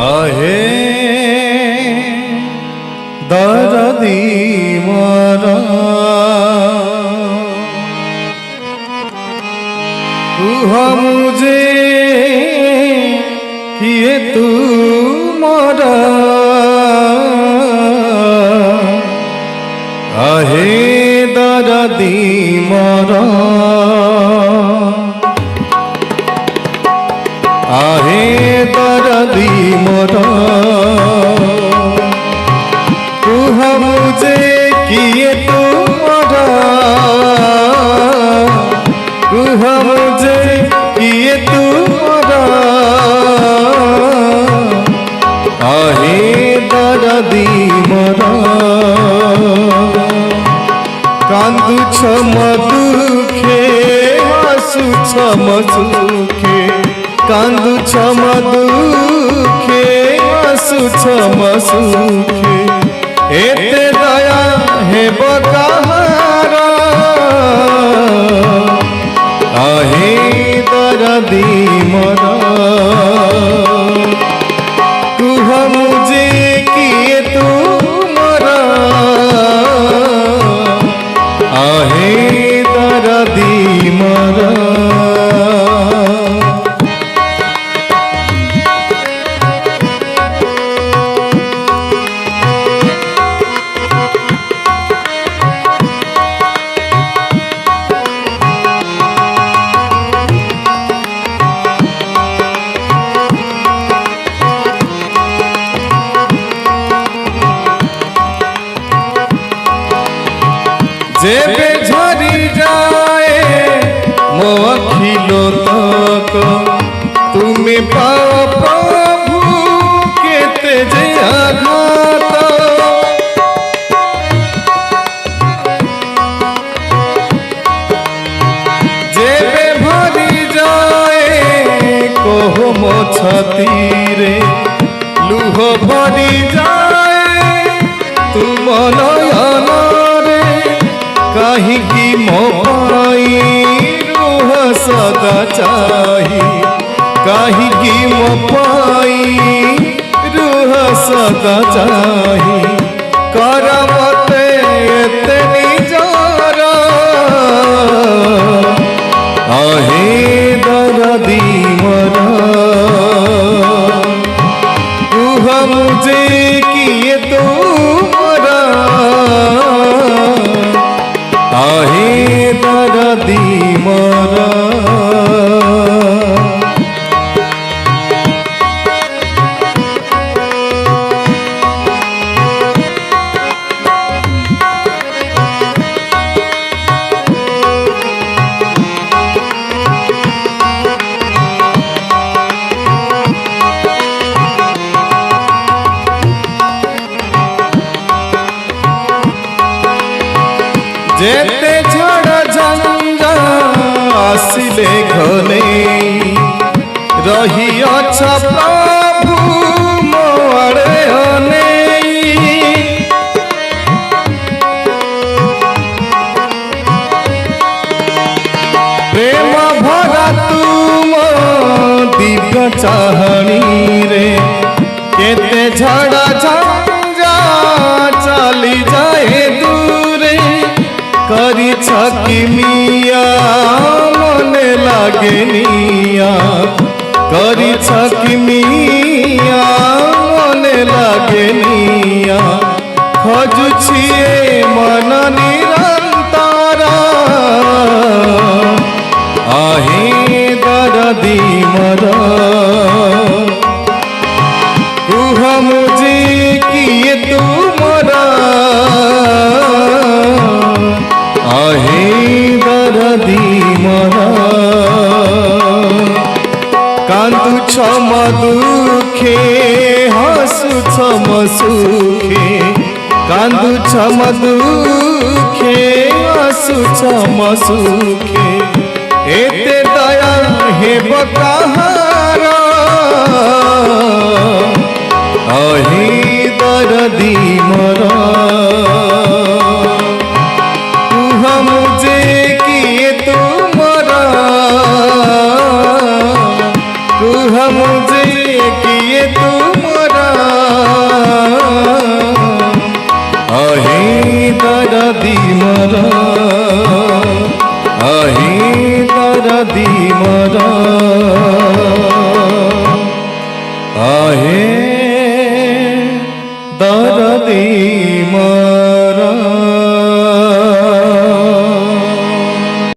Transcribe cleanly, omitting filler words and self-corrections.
आहे दर्दी मरा मुझे किए तू मरा आहे दर्दी मरा आहे दर्दी मरा मुझे किए तू मरा मुझे किए तू मरा आहे दर्दी मरा कांदू छम दुखे आंसू छम सुखे कांदू छम दुखे आंसू छम सुखे एते दया हे बकाहारा आहे दर्दी मरा कुह मुझे किए तू मरा आहे दर्दी मरा जेबे झरी जाए मो अखिलो तक तुम्हें पाओ प्रभु केते जे आघात जेबे भरी जाए कहो मो छातीरे लुह भरी जाए तुम नयन कहीं की मो पाई रूह सदा चाही कहीं की मो पाई रूह सदा चाही करमते इतनी जारा आहे दर्दी मरा रूह मुझे किए तू मरा आहे दर्दी मरा जेते झड़ झंझा आसिले घने रही अच्छा प्रभु मोरे अनेई प्रेम भरा तुम दिव्य चाहनी रे केते झड़ झंझा चली जाए दूरे करी छकी मिया मने लागे निया करी छकी मिया मने लागे निया खोजु छिए मन निरंतरा आहे दर्दी मरा कुह मुझे किए तू मरा आहे दर्दी मरा कांदू छम दुखे हंसू छम सुखे कांदू छम दुखे हंसू छम सुखे एते दया हे बकाहारा आहे दर्दी मरा मुझे किए तू मरा मुझे किए तू आहे दरदी मोर आहे दरदी मोर आहे दरदी